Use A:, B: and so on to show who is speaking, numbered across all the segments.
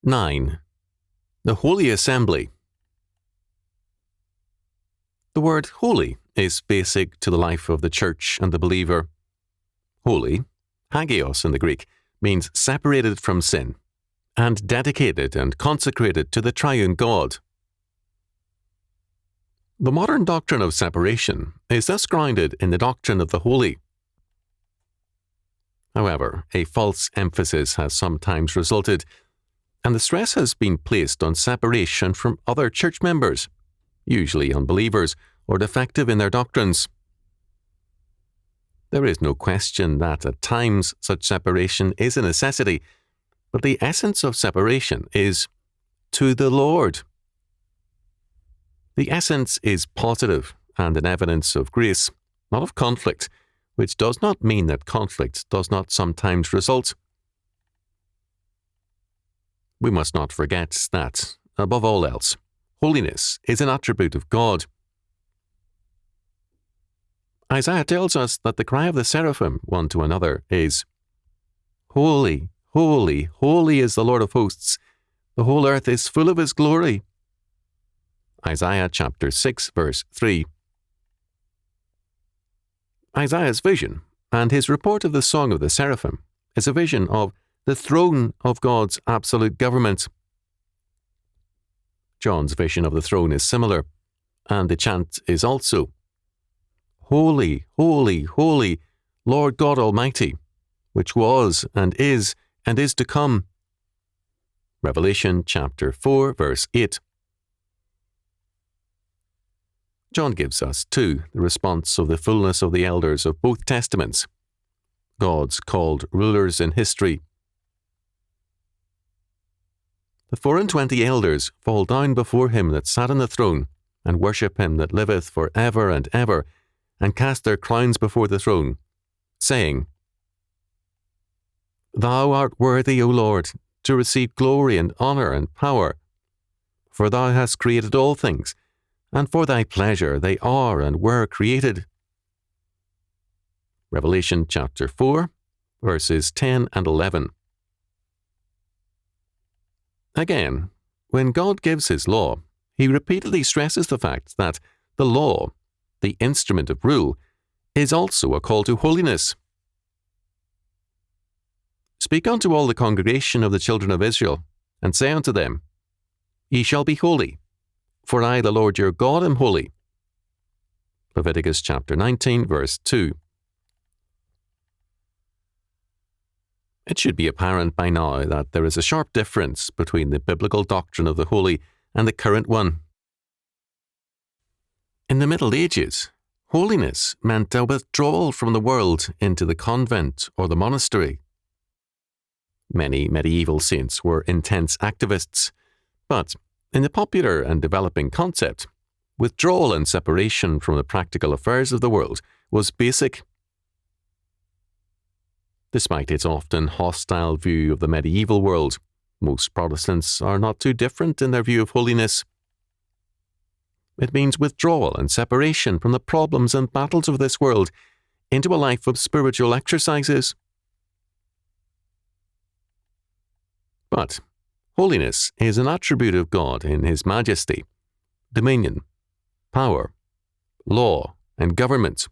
A: 9. The Holy Assembly. The word holy is basic to the life of the church and the believer. Holy, hagios in the Greek, means separated from sin, and dedicated and consecrated to the triune God. The modern doctrine of separation is thus grounded in the doctrine of the holy. However, a false emphasis has sometimes resulted, and the stress has been placed on separation from other church members, usually unbelievers or defective in their doctrines. There is no question that at times such separation is a necessity, but the essence of separation is to the Lord. The essence is positive and an evidence of grace, not of conflict, which does not mean that conflict does not sometimes result. We must not forget that, above all else, holiness is an attribute of God. Isaiah tells us that the cry of the seraphim one to another is, "Holy, holy, holy is the Lord of hosts. The whole earth is full of his glory." Isaiah chapter 6, verse 3. Isaiah's vision and his report of the Song of the Seraphim is a vision of the throne of God's absolute government. John's vision of the throne is similar, and the chant is also, "Holy, holy, holy, Lord God Almighty, which was and is to come." Revelation chapter 4, verse 8. John gives us, too, the response of the fullness of the elders of both testaments, God's called rulers in history. The 24 elders fall down before him that sat on the throne, and worship him that liveth for ever and ever, and cast their crowns before the throne, saying, "Thou art worthy, O Lord, to receive glory and honour and power. For thou hast created all things, and for thy pleasure they are and were created." Revelation chapter 4, verses 10 and 11. Again, when God gives his law, he repeatedly stresses the fact that the law, the instrument of rule, is also a call to holiness. "Speak unto all the congregation of the children of Israel, and say unto them, Ye shall be holy, for I, the Lord your God, am holy." Leviticus chapter 19, verse 2. It should be apparent by now that there is a sharp difference between the biblical doctrine of the holy and the current one. In the Middle Ages, holiness meant a withdrawal from the world into the convent or the monastery. Many medieval saints were intense activists, but in the popular and developing concept, withdrawal and separation from the practical affairs of the world was basic. Despite its often hostile view of the medieval world, most Protestants are not too different in their view of holiness. It means withdrawal and separation from the problems and battles of this world into a life of spiritual exercises. But holiness is an attribute of God in his majesty, dominion, power, law, and government.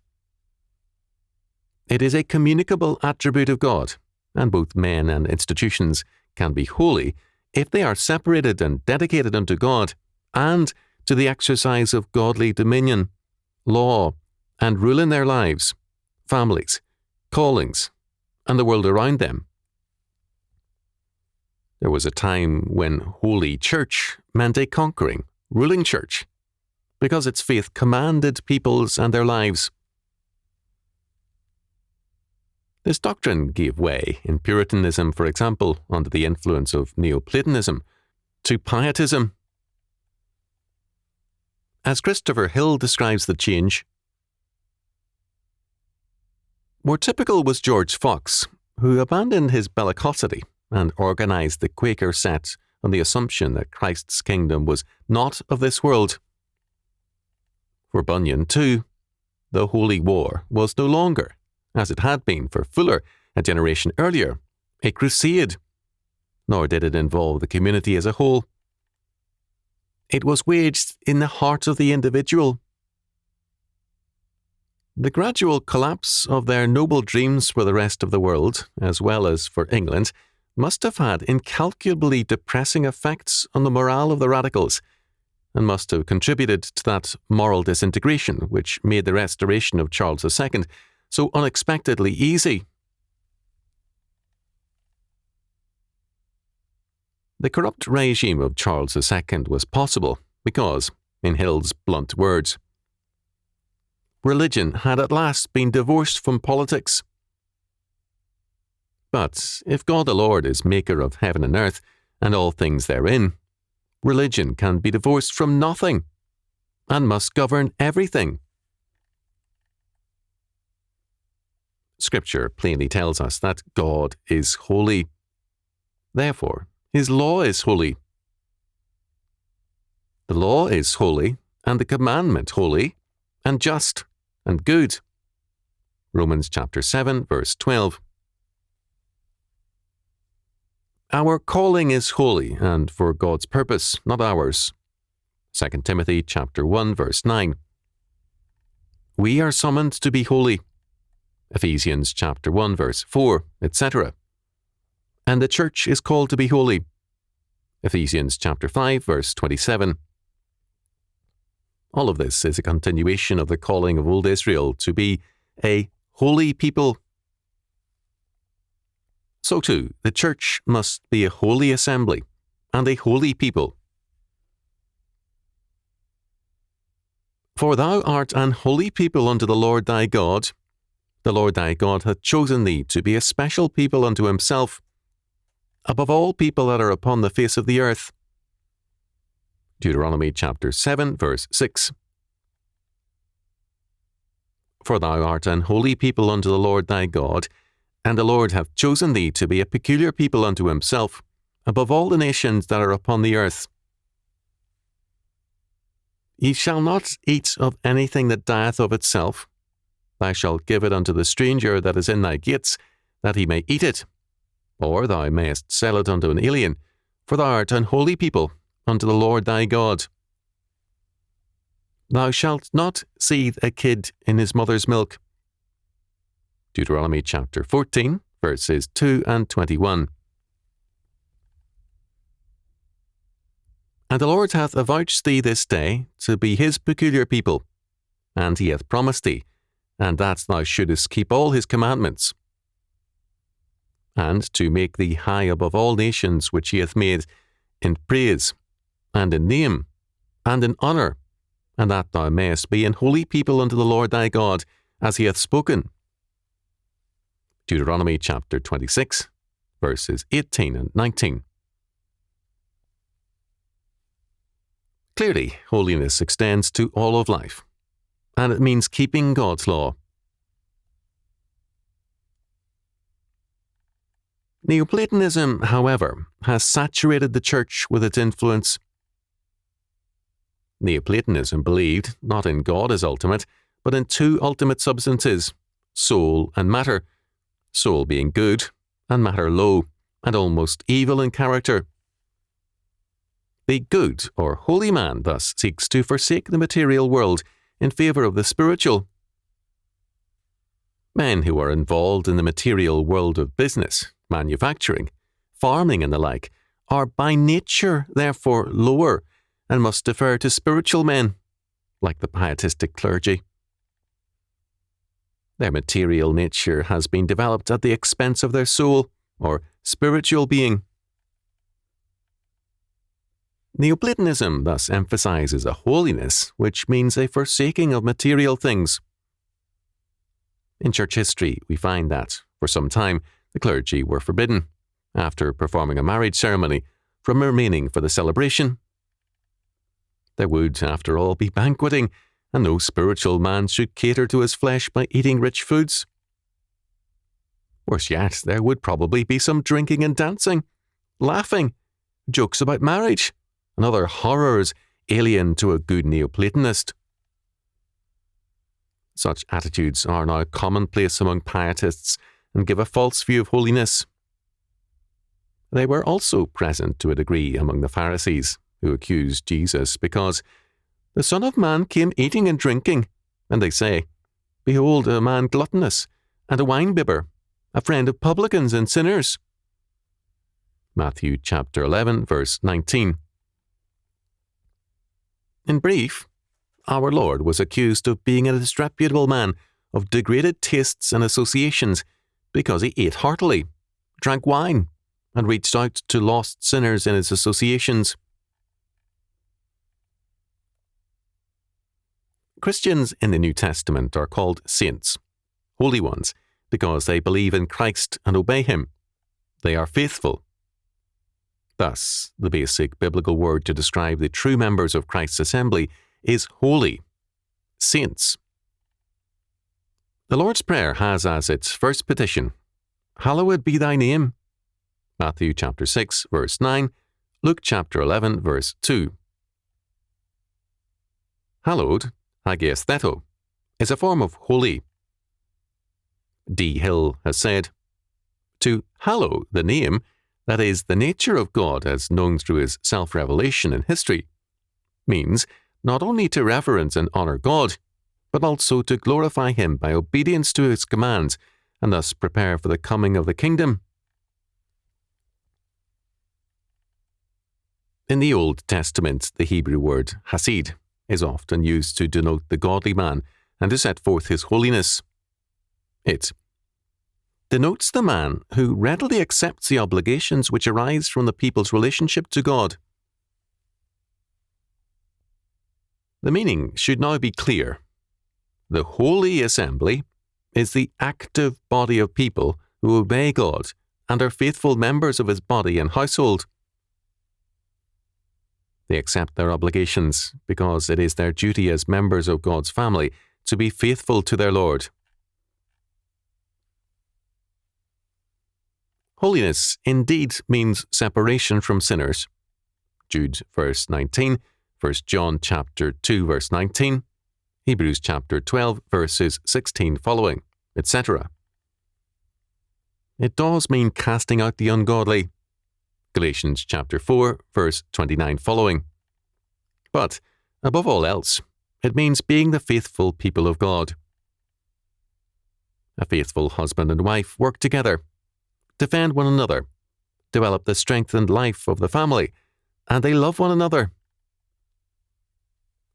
A: It is a communicable attribute of God, and both men and institutions can be holy if they are separated and dedicated unto God and to the exercise of godly dominion, law, and rule in their lives, families, callings, and the world around them. There was a time when Holy Church meant a conquering, ruling church, because its faith commanded peoples and their lives. This doctrine gave way in Puritanism, for example, under the influence of Neoplatonism, to Pietism. As Christopher Hill describes the change, more typical was George Fox, who abandoned his bellicosity and organized the Quaker set on the assumption that Christ's kingdom was not of this world. For Bunyan, too, the Holy War was no longer, as it had been for Fuller a generation earlier, a crusade. nor did it involve the community as a whole. It was waged in the heart of the individual. The gradual collapse of their noble dreams for the rest of the world, as well as for England, must have had incalculably depressing effects on the morale of the radicals, and must have contributed to that moral disintegration which made the restoration of Charles II so unexpectedly easy. The corrupt regime of Charles II was possible because, in Hill's blunt words, religion had at last been divorced from politics. But if God the Lord is maker of heaven and earth and all things therein, religion can be divorced from nothing and must govern everything. Scripture plainly tells us that God is holy. Therefore, His law is holy. The law is holy, and the commandment holy, and just, and good. Romans chapter 7, verse 12. Our calling is holy, and for God's purpose, not ours. 2 Timothy chapter 1, verse 9. We are summoned to be holy. Ephesians chapter 1, verse 4, etc. And the church is called to be holy. Ephesians chapter 5, verse 27. All of this is a continuation of the calling of old Israel to be a holy people. So too, the church must be a holy assembly and a holy people. For thou art an holy people unto the Lord thy God. The Lord thy God hath chosen thee to be a special people unto himself, above all people that are upon the face of the earth. Deuteronomy chapter 7, verse 6. For thou art an holy people unto the Lord thy God, and the Lord hath chosen thee to be a peculiar people unto himself, above all the nations that are upon the earth. Ye shall not eat of anything that dieth of itself. Thou shalt give it unto the stranger that is in thy gates, that he may eat it. Or thou mayest sell it unto an alien, for thou art an holy people unto the Lord thy God. Thou shalt not seethe a kid in his mother's milk. Deuteronomy chapter 14, verses 2 and 21. And the Lord hath avouched thee this day to be his peculiar people, and he hath promised thee, and that thou shouldest keep all his commandments, and to make thee high above all nations which he hath made, in praise, and in name, and in honour, and that thou mayest be an holy people unto the Lord thy God, as he hath spoken. Deuteronomy chapter 26, verses 18 and 19. Clearly, holiness extends to all of life, and it means keeping God's law. Neoplatonism, however, has saturated the church with its influence. Neoplatonism believed not in God as ultimate, but in two ultimate substances, soul and matter, soul being good and matter low and almost evil in character. The good or holy man thus seeks to forsake the material world in favour of the spiritual. Men who are involved in the material world of business, manufacturing, farming and the like, are by nature therefore lower and must defer to spiritual men, like the pietistic clergy. Their material nature has been developed at the expense of their soul, or spiritual being. Neoplatonism thus emphasizes a holiness which means a forsaking of material things. In church history, we find that, for some time, the clergy were forbidden, after performing a marriage ceremony, from remaining for the celebration. There would, after all, be banqueting, and no spiritual man should cater to his flesh by eating rich foods. Worse yet, there would probably be some drinking and dancing, laughing, jokes about marriage, and other horrors alien to a good Neoplatonist. Such attitudes are now commonplace among pietists and give a false view of holiness. They were also present to a degree among the Pharisees, who accused Jesus because the Son of Man came eating and drinking, and they say, Behold, a man gluttonous, and a wine-bibber, a friend of publicans and sinners. Matthew chapter 11, verse 19. In brief, our Lord was accused of being a disreputable man of degraded tastes and associations because he ate heartily, drank wine, and reached out to lost sinners in his associations. Christians in the New Testament are called saints, holy ones, because they believe in Christ and obey him. They are faithful. Thus, the basic biblical word to describe the true members of Christ's assembly is holy, saints. The Lord's Prayer has as its first petition, Hallowed be thy name. Matthew chapter 6, verse 9, Luke chapter 11, verse 2. Hallowed, hagiestheto, is a form of holy. D. Hill has said, to hallow the name, that is, the nature of God as known through his self-revelation in history, means not only to reverence and honor God, but also to glorify him by obedience to his commands, and thus prepare for the coming of the kingdom. In the Old Testament, the Hebrew word hasid is often used to denote the godly man and to set forth his holiness. It denotes the man who readily accepts the obligations which arise from the people's relationship to God. The meaning should now be clear. The holy assembly is the active body of people who obey God and are faithful members of his body and household. They accept their obligations because it is their duty as members of God's family to be faithful to their Lord. Holiness indeed means separation from sinners. Jude verse 19, 1 John chapter 2 verse 19, Hebrews chapter 12 verses 16 following, etc. It does mean casting out the ungodly. Galatians chapter 4 verse 29 following. But, above all else, it means being the faithful people of God. A faithful husband and wife work together, defend one another, develop the strengthened life of the family, and they love one another.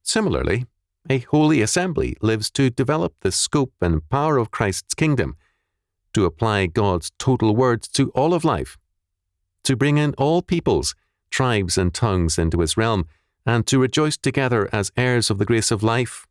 A: Similarly, a holy assembly lives to develop the scope and power of Christ's kingdom, to apply God's total word to all of life, to bring in all peoples, tribes and tongues into his realm, and to rejoice together as heirs of the grace of life.